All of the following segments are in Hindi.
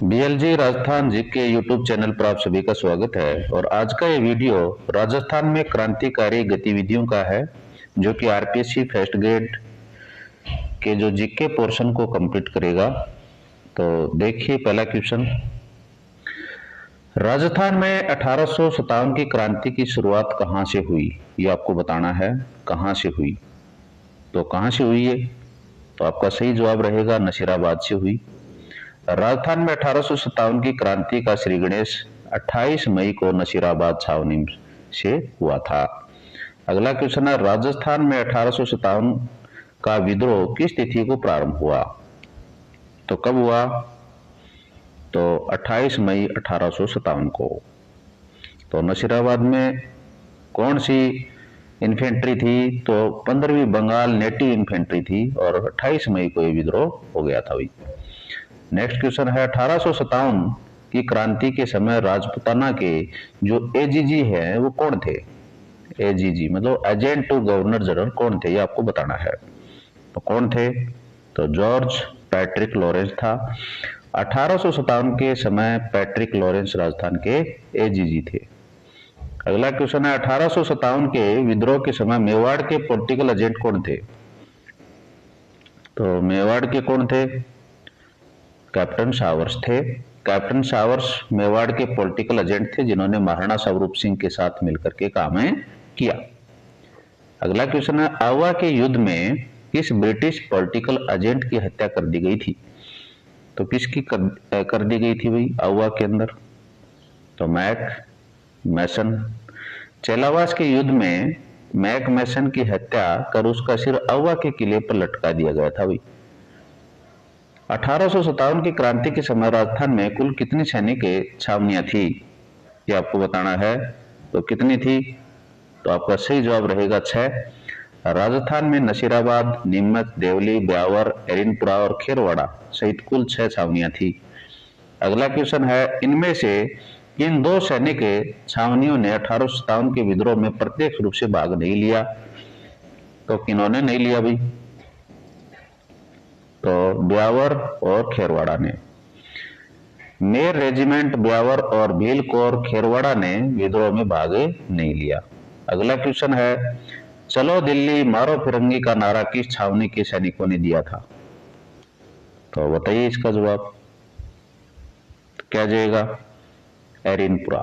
बीएलजी राजस्थान जी के यूट्यूब चैनल पर आप सभी का स्वागत है। और आज का ये वीडियो राजस्थान में क्रांतिकारी गतिविधियों का है, जो कि आरपीएससी फर्स्ट ग्रेड के जो जीके पोर्शन को कंप्लीट करेगा। तो देखिए पहला क्वेश्चन, राजस्थान में 1857 की क्रांति की शुरुआत कहां से हुई, ये आपको बताना है। कहां से हुई, तो कहां से हुई है, तो आपका सही जवाब रहेगा नसीराबाद से हुई। राजस्थान में 1857 की क्रांति का श्री गणेश 28 मई को नसीराबाद छावनी से हुआ था। अगला क्वेश्चन है, राजस्थान में 1857 का विद्रोह किस तिथि को प्रारंभ हुआ, तो कब हुआ, तो 28 मई 1857 को। तो नसीराबाद में कौन सी इन्फेंट्री थी, तो 15वीं बंगाल नेटिव इन्फेंट्री थी और 28 मई को यह विद्रोह हो गया था। नेक्स्ट क्वेश्चन है, 1857 की क्रांति के समय राजपुताना के जो एजीजी है वो कौन थे। एजीजी मतलब एजेंट टू गवर्नर जनरल कौन थे, ये आपको बताना है। तो कौन थे, तो जॉर्ज पैट्रिक लॉरेंस था। 1857 के समय पैट्रिक लॉरेंस राजस्थान के एजीजी थे। अगला क्वेश्चन है, 1857 के विद्रोह के समय मेवाड़ के पॉलिटिकल एजेंट कौन थे, तो मेवाड़ के कौन थे, कैप्टन सावर्स थे। कैप्टन सावर्स मेवाड़ के पॉलिटिकल एजेंट थे, जिन्होंने महाराणा स्वरूप सिंह के साथ मिलकर के काम किया। अगला क्वेश्चन है, आवा के युद्ध में किस ब्रिटिश पॉलिटिकल एजेंट की हत्या कर दी गई थी, तो किसकी कर दी गई थी भाई आवा के अंदर, तो मैक मैसन। चेलावास के युद्ध में मैक मैसन की हत्या कर उसका सिर आवा के किले पर लटका दिया गया था भाई। 1857 की क्रांति के समय राजस्थान में कुल कितनी सैनिक छावनियां थी, ये आपको बताना है। तो कितनी थी, तो आपका सही जवाब रहेगा 6। राजस्थान में नसीराबाद, नीमच, देवली, ब्यावर, एरिनपुरा और खेरवाड़ा सहित कुल 6 छावनियां थी। अगला क्वेश्चन है, इनमें से इन 2 सैनिक छावनियों ने 1857 के विद्रोह में प्रत्यक्ष रूप से भाग नहीं लिया, तो किन्होंने नहीं लिया भाई, तो ब्यावर और खेरवाड़ा ने। मेर रेजिमेंट ब्यावर और भील कोर खेरवाड़ा ने विद्रोह में भाग नहीं लिया। अगला क्वेश्चन है, चलो दिल्ली मारो फिरंगी का नारा किस छावनी के सैनिकों ने दिया था, तो बताइए इसका जवाब, क्या जाएगा, एरिनपुरा।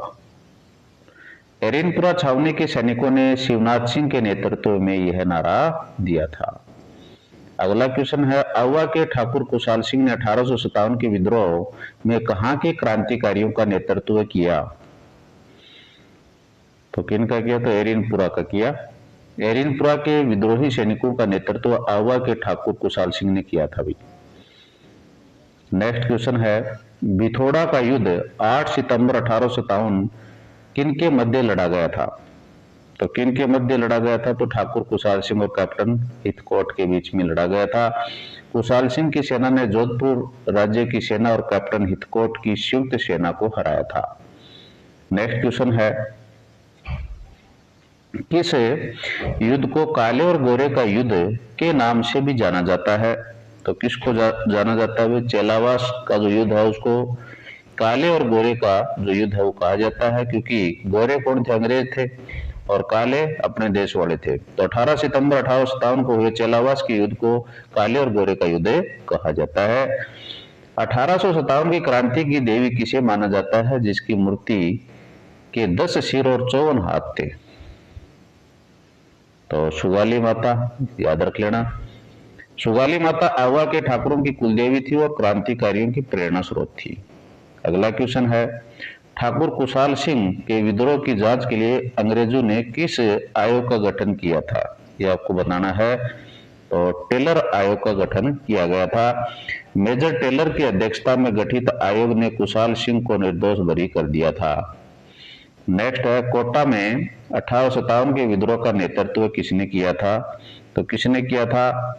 एरिनपुरा छावनी के सैनिकों ने शिवनाथ सिंह के नेतृत्व में यह नारा दिया था। अगला क्वेश्चन है, आवा के ठाकुर कुशाल सिंह ने 1857 के विद्रोह में कहां के क्रांतिकारियों का नेतृत्व किया, तो किन का किया, तो एरिनपुरा का किया। एरिनपुरा के विद्रोही सैनिकों का नेतृत्व आवा के ठाकुर कुशाल सिंह ने किया था भाई। नेक्स्ट क्वेश्चन है, बिथोड़ा का युद्ध 8 सितंबर 1857 किन के मध्य लड़ा गया था, तो किन के मध्य लड़ा गया था, तो ठाकुर कुशाल सिंह और कैप्टन हिथकोट के बीच में लड़ा गया था। कुशाल सिंह की सेना ने जोधपुर राज्य की सेना और कैप्टन हिथकोट की संयुक्त सेना को हराया था। नेक्स्ट क्वेश्चन है, किस युद्ध को काले और गोरे का युद्ध के नाम से भी जाना जाता है, तो किसको जाना जाता है, चेलावास का जो युद्ध है उसको काले और गोरे का जो युद्ध है वो कहा जाता है, क्योंकि गोरे कौन थे, अंग्रेज थे, और काले अपने देश वाले थे। तो 18 सितंबर 1857 को हुए चेलावास के युद्ध को काले और गोरे का युद्ध कहा जाता है। 1857 की क्रांति की देवी किसे माना जाता है, जिसकी मूर्ति के 10 सिर और 54 हाथ थे, तो सुगाली माता, याद रख लेना। सुगाली माता आवा के ठाकुरों की कुलदेवी थी और क्रांतिकारियों की प्रेरणा स्रोत थी। अगला क्वेश्चन है, ठाकुर कुशाल सिंह के विद्रोह की जांच के लिए अंग्रेजों ने किस आयोग का गठन किया था, यह आपको बताना है। तो टेलर आयोग का गठन किया गया था। मेजर टेलर की अध्यक्षता में गठित आयोग ने कुशाल सिंह को निर्दोष बरी कर दिया था। नेक्स्ट है, कोटा में 1857 के विद्रोह का नेतृत्व किसने किया था, तो किसने किया था,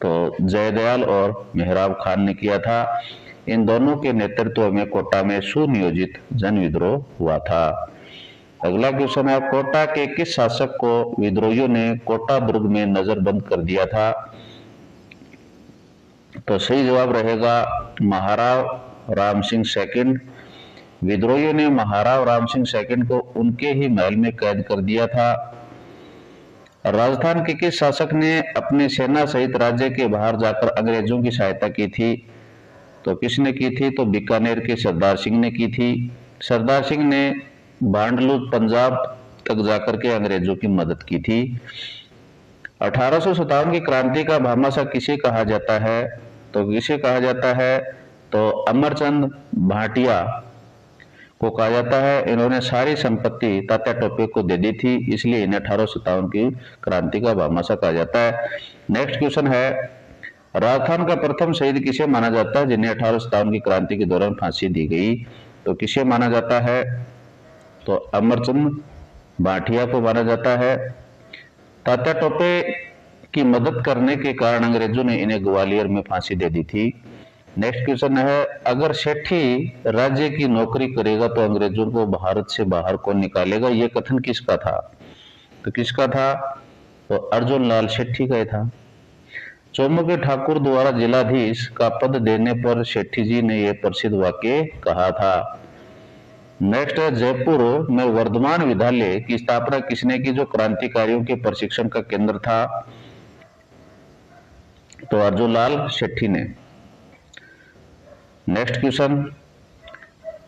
तो जयदयाल और मेहराब खान ने किया था। इन दोनों के नेतृत्व में कोटा में सुनियोजित जन विद्रोह हुआ था। अगला क्वेश्चन है, कोटा के किस शासक को विद्रोहियों ने कोटा दुर्ग में नजरबंद कर दिया था, तो सही जवाब रहेगा महाराव राम सिंह सेकंड। विद्रोहियों ने महाराव राम सिंह सेकंड को उनके ही महल में कैद कर दिया था। राजस्थान के किस शासक ने अपनी सेना सहित राज्य के बाहर जाकर अंग्रेजों की सहायता की थी? तो किसने की थी? तो बीकानेर के सरदार सिंह ने की थी। सरदार सिंह ने भांडलू पंजाब तक जाकर के अंग्रेजों की मदद की थी। 1857 की क्रांति का भामाशाह किसे कहा जाता है? तो किसे कहा जाता है? तो अमरचंद भाटिया को कहा जाता है। इन्होंने सारी संपत्ति तात्या टोपे को दे दी थी, इसलिए इन्हें 1857 की क्रांति का भामाशाह कहा जाता है। नेक्स्ट क्वेश्चन है, राजस्थान का प्रथम शहीद किसे माना जाता है जिन्हें 1857 की क्रांति के दौरान फांसी दी गई? तो किसे माना जाता है? तो अमरचंद भाटिया को माना जाता है। तात्या टोपे की मदद करने के कारण अंग्रेजों ने इन्हें ग्वालियर में फांसी दे दी थी। नेक्स्ट क्वेश्चन है, अगर सेठी राज्य की नौकरी करेगा तो अंग्रेजों को भारत से बाहर कौन निकालेगा? यह कथन किसका था? तो किसका था? तो अर्जुन लाल सेठी का था। चौमुखी ठाकुर द्वारा जिलाधीश का पद देने पर सेठी जी ने यह प्रसिद्ध वाक्य कहा था। नेक्स्ट है, जयपुर में वर्धमान विद्यालय की स्थापना किसने की जो क्रांतिकारियों के प्रशिक्षण का केंद्र था? तो अर्जुन लाल सेठी ने। नेक्स्ट क्वेश्चन,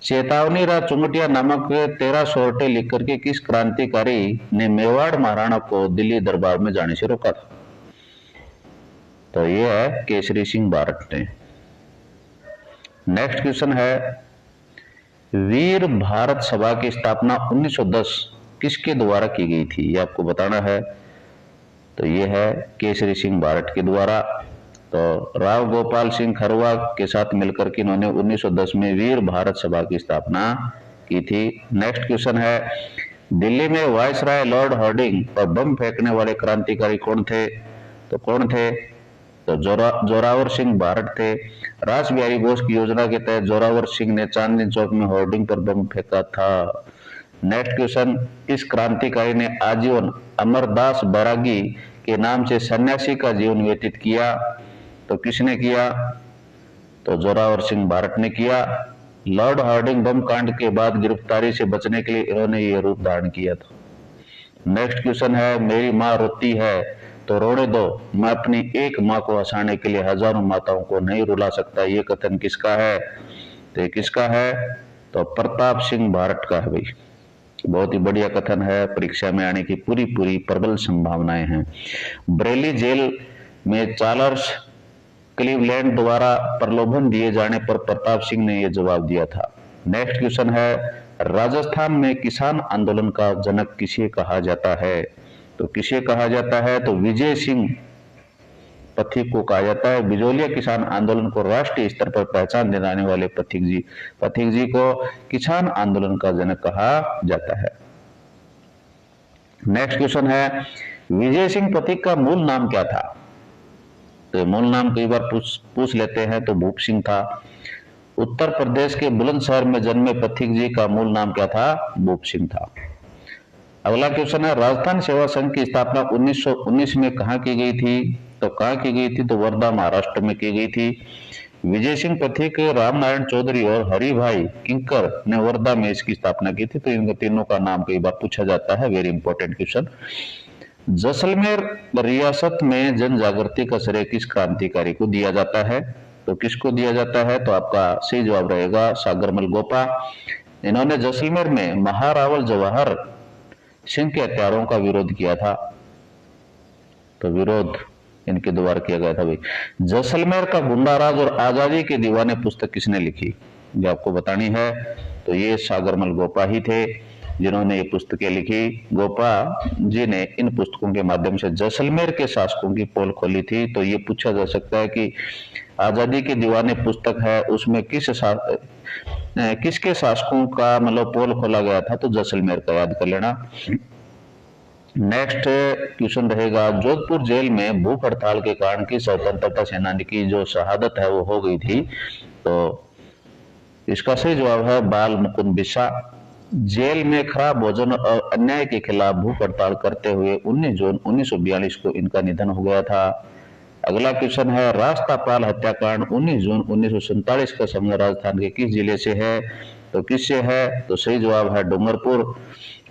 चेतावनी रा चुंगटिया नामक 13 सोरठे लिख करके किस क्रांतिकारी ने मेवाड़ महाराणा को दिल्ली दरबार में जाने से रोका था? तो यह है केसरी सिंह बारट ने। नेक्स्ट क्वेश्चन है, वीर भारत सभा की स्थापना 1910 किसके द्वारा की गई थी? ये आपको बताना है। तो यह है केसरी सिंह बारट के द्वारा। तो राव गोपाल सिंह खरवा के साथ मिलकर के इन्होंने 1910 में वीर भारत सभा की स्थापना की थी। नेक्स्ट क्वेश्चन है, दिल्ली में वायसराय लॉर्ड हार्डिंग पर बम फेंकने वाले क्रांतिकारी कौन थे? तो कौन थे? तो जोरावर सिंह बारट थे। रास बिहारी घोष की योजना के तहत जोरावर सिंह ने चांदनी चौक में होर्डिंग पर बम फेंका था। नेक्स्ट क्वेश्चन, इस क्रांतिकारी ने आजीवन अमरदास बैरागी के नाम से सन्यासी का जीवन व्यतीत किया। तो किसने किया? तो जोरावर सिंह बारट ने किया। लॉर्ड हार्डिंग बम कांड के बाद गिरफ्तारी से बचने के लिए इन्होंने ये रूप धारण किया था। नेक्स्ट क्वेश्चन है, मेरी माँ रोती है तो रोने दो, मैं अपनी एक माँ को हंसाने के लिए हजारों माताओं को नहीं रुला सकता। ये कथन किसका है? तो किसका है? तो प्रताप सिंह बारट का है भाई। बहुत ही बढ़िया कथन है, परीक्षा में आने की पूरी प्रबल संभावनाएं हैं। बरेली जेल में चार्ल्स क्लीवलैंड द्वारा प्रलोभन दिए जाने पर प्रताप सिंह ने यह जवाब दिया था। नेक्स्ट क्वेश्चन है, राजस्थान में किसान आंदोलन का जनक किसे कहा जाता है? तो किसे कहा जाता है? तो विजय सिंह पथिक को कहा जाता है। बिजोलिया किसान आंदोलन को राष्ट्रीय स्तर पर पहचान दिलाने वाले पथिक जी को किसान आंदोलन का जनक कहा जाता है। नेक्स्ट क्वेश्चन है, विजय सिंह पथिक का मूल नाम क्या था? तो मूल नाम कई बार पूछ लेते हैं, तो भूप सिंह था। उत्तर प्रदेश के बुलंदशहर में जन्मे पथिक जी का मूल नाम क्या था? भूप सिंह था। अगला क्वेश्चन है, राजस्थान सेवा संघ की स्थापना 1919 में कहां की गई थी? तो कहां की गई थी? तो वर्धा महाराष्ट्र में की गई थी। विजय सिंह पथिक, रामनारायण चौधरी और हरिभाई किंकर ने वर्धा में इसकी स्थापना की थी। तो इन तीनों का नाम कई बार पूछा जाता है, वेरी इंपॉर्टेंट क्वेश्चन। जैसलमेर रियासत में जन जागृति का श्रेय किस क्रांतिकारी को दिया जाता है? तो किसको दिया जाता है? तो आपका सही जवाब रहेगा सागरमल गोपा। इन्होंने जैसलमेर में महारावल जवाहर सिंह के हत्यारों का विरोध किया था। तो विरोध इनके द्वारा किया गया था भाई। जैसलमेर का गुंडाराज और आजादी के दीवाने पुस्तक किसने लिखी? ये आपको बतानी है। तो ये सागरमल गोपा ही थे जिन्होंने ये पुस्तकें लिखी। गोपा जी ने इन पुस्तकों के माध्यम से जैसलमेर के शासकों की पोल खोली थी। तो ये पूछा जा सकता है कि आजादी के दीवाने पुस्तक है, उसमें किसके शासकों का मतलब पोल खोला गया था? तो जैसलमेर का याद कर लेना। नेक्स्ट क्वेश्चन रहेगा, जोधपुर जेल में भूख हड़ताल के कारण की स्वतंत्रता सेनानी की जो शहादत है वो हो गई थी। तो इसका सही जवाब है बाल मुकुंद बिस्सा। जेल में खराब भोजन और अन्याय के खिलाफ भूख हड़ताल करते हुए 19 जून 1942 को इनका निधन हो गया था। अगला क्वेश्चन है, राष्ट्रपाल हत्याकांड 19 जून 1947 का संबंध राजस्थान के किस जिले से है? तो किससे है? तो सही जवाब है डूंगरपुर।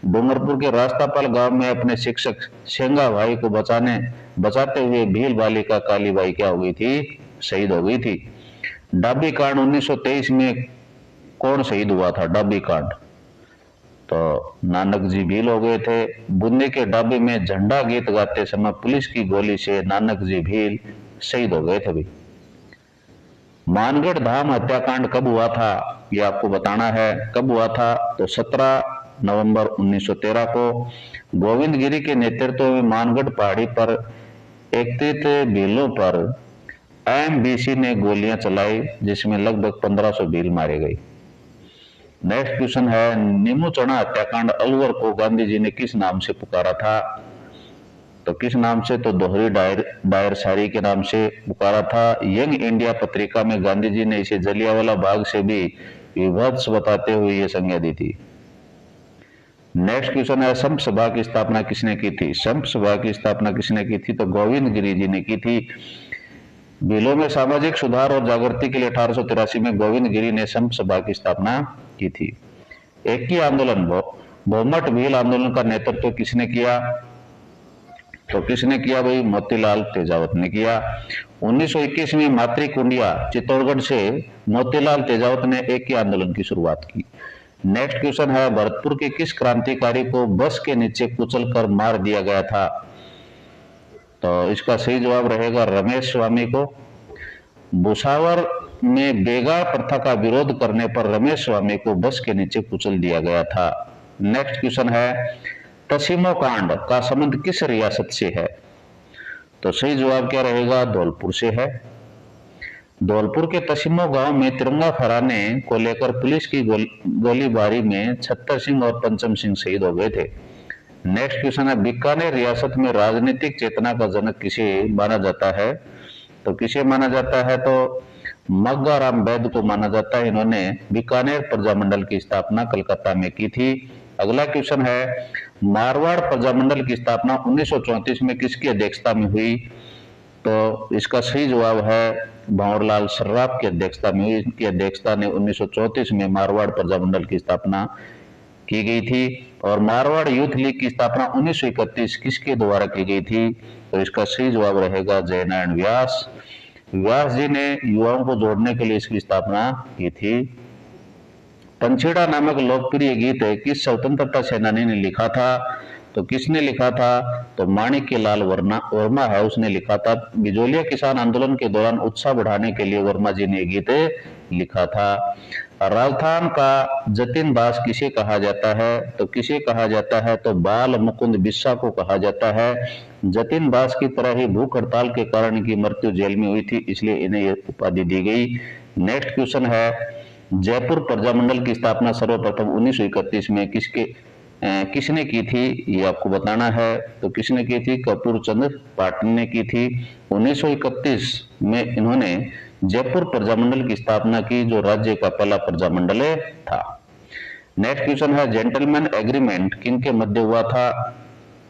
डूंगरपुर के राष्ट्रपाल गांव में अपने शिक्षक शेंगा भाई को बचाते हुए भील बालिका कालीबाई क्या हो गई थी? शहीद हो गई थी। डाबी कांड 1923 में कौन शहीद हुआ था? डाबी कांड तो नानक जी भील हो गए थे। बूंदी के डाबी में झंडा गीत गाते समय पुलिस की गोली से नानक जी भील शहीद हो गए थे। भी मानगढ़ धाम हत्याकांड कब हुआ था? ये आपको बताना है कब हुआ था। तो 17 नवंबर 1913 को गोविंदगिरी के नेतृत्व में मानगढ़ पहाड़ी पर एकत्रित भीलों पर एमबीसी ने गोलियां चलाई, जिसमें लगभग 1500 भील मारे गए। नेक्स्ट क्वेश्चन है, नीमू चढ़ा हत्याकांड अलवर को गांधी जी ने किस नाम से पुकारा था? तो किस नाम से? तो दोहरी डायर शायरी के नाम से पुकारा था। यंग इंडिया पत्रिका में गांधी जी ने इसे जलियांवाला बाग से भी विभत्स बताते हुए यह संज्ञा दी थी। नेक्स्ट क्वेश्चन है, संत सभा की स्थापना किसने की थी? संत सभा की स्थापना किसने की थी? तो गोविंद गिरी जी ने की थी। भीलों में सामाजिक सुधार और जागृति के लिए 1883 में गोविंद गिरी ने संत सभा की स्थापना की थी। एक ही आंदोलन बहुमत भील आंदोलन का नेतृत्व किसने किया? तो किसने किया भाई? मोतीलाल तेजावत ने किया। 1921 में मातृकुंडिया चित्तौड़गढ़ से मोतीलाल तेजावत ने एक ही आंदोलन की शुरुआत की। नेक्स्ट क्वेश्चन है, भरतपुर के किस क्रांतिकारी को बस के नीचे कुचलकर मार दिया गया था? तो इसका सही जवाब रहेगा रमेश स्वामी को। भुसावर में बेगार प्रथा का विरोध करने पर रमेश स्वामी को बस के नीचे कुचल दिया गया था। नेक्स्ट क्वेश्चन है, तसीमो कांड का संबंध किस रियासत से है? तो सही जवाब क्या रहेगा? धौलपुर से है। धौलपुर के तसीमो गांव में तिरंगा फहराने को लेकर पुलिस की गोलीबारी में छत्तर सिंह और पंचम सिंह शहीद हो गए थे। नेक्स्ट क्वेश्चन है, बीकानेर रियासत में राजनीतिक चेतना का जनक किसे माना जाता है? तो किसे माना जाता है? तो मग्गाराम वैद्य को माना जाता है। इन्होंने बीकानेर प्रजामंडल की स्थापना कलकत्ता में की थी। अगला क्वेश्चन है, मारवाड़ प्रजामंडल की स्थापना 1934 में किसकी अध्यक्षता में हुई? तो इसका सही जवाब है भंवरलाल सर्राफ की अध्यक्षता में हुई। इनकी अध्यक्षता ने 1934 में मारवाड़ प्रजामंडल की स्थापना की गई थी। और मारवाड़ यूथ लीग की स्थापना 1931 किसके द्वारा की गई थी? तो इसका सही जवाब रहेगा जयनारायण व्यास। व्यास जी ने युवाओं को जोड़ने के लिए इसकी स्थापना की थी। पंछेड़ा नामक लोकप्रिय गीत है किस स्वतंत्रता सेनानी ने लिखा था? तो किसने लिखा था? तो माणिक्यलाल वर्मा है, उसने लिखा था। बिजोलिया किसान आंदोलन के दौरान उत्साह बढ़ाने के लिए वर्मा जी ने गीत लिखा था। राजस्थान का जतिन दास किसे कहा जाता है? तो किसे कहा जाता है? तो बाल मुकुंद बिस्सा को कहा जाता है। जतिन दास की तरह ही भूख हड़ताल के कारण इनकी मृत्यु जेल में हुई थी, इसलिए इन्हें यह उपाधि दी गई। नेक्स्ट क्वेश्चन है, जयपुर प्रजामंडल की स्थापना सर्वप्रथम 1931 में किसने की थी? ये आपको बताना है। तो किसने की थी? कपूर चंद पाटिल ने की थी। 1931 में इन्होंने जयपुर प्रजामंडल की स्थापना की, जो राज्य का पहला प्रजामंडल था। नेक्स्ट क्वेश्चन है, जेंटलमैन एग्रीमेंट किनके मध्य हुआ था?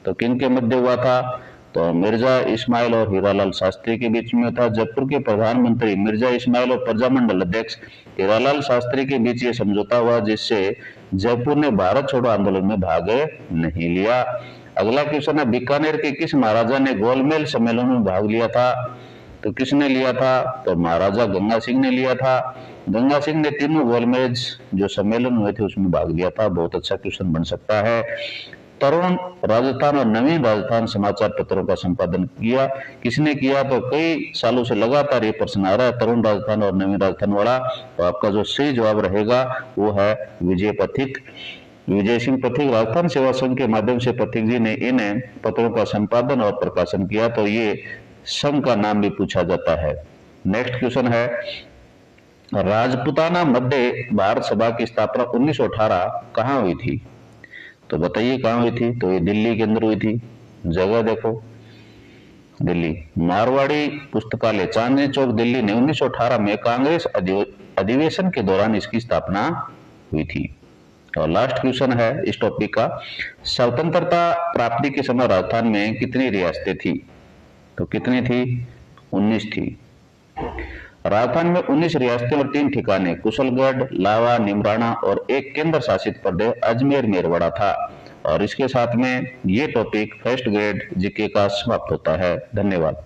तो किनके मध्य हुआ था? तो मिर्जा इस्माइल और हीरालाल शास्त्री के बीच में था। जयपुर के प्रधानमंत्री मिर्जा इस्माइल और प्रजामंडल अध्यक्ष हीरालाल शास्त्री के बीच ये समझौता हुआ, जिससे जयपुर ने भारत छोड़ो आंदोलन में भाग नहीं लिया। अगला क्वेश्चन है, बीकानेर के किस महाराजा ने गोलमेल सम्मेलन में भाग लिया था? तो किसने लिया था? तो महाराजा गंगा सिंह ने लिया था। गंगा सिंह ने तीनों गोलमेज जो सम्मेलन हुए थे उसमें भाग लिया था। बहुत अच्छा क्वेश्चन बन सकता है। तरुण राजस्थान और नवीन राजस्थान समाचार पत्रों का संपादन किया किसने किया? तो कई सालों से लगातार ये प्रश्न आ रहा है, तरुण राजस्थान और नवीन राजस्थान वाला। तो आपका जो सही जवाब रहेगा वो है विजय पथिक। विजय सिंह पथिक राजस्थान सेवा संघ के माध्यम से पथिक जी ने इन पत्रों का संपादन और प्रकाशन किया, तो ये संघ का नाम भी पूछा जाता है। नेक्स्ट क्वेश्चन है, राजपुताना मध्य भारत सभा की स्थापना 1918 कहाँ हुई थी? तो बताइए कहाँ हुई थी? तो ये दिल्ली के अंदर हुई थी। जगह देखो, दिल्ली। मारवाड़ी पुस्तकालय चांदनी चौक दिल्ली ने 1918 में कांग्रेस अधिवेशन के दौरान इसकी स्थापना हुई थी। और लास्ट क्वेश्चन है इस टॉपिक का, स्वतंत्रता प्राप्ति के समय राजस्थान में कितनी रियासतें थी? तो कितनी थी? 19 थी। राजस्थान में 19 रियासतें और 3 ठिकाने कुशलगढ़, लावा, निमराना और एक केंद्र शासित प्रदेश अजमेर मेरवाड़ा था। और इसके साथ में ये टॉपिक फर्स्ट ग्रेड जीके का समाप्त होता है। धन्यवाद।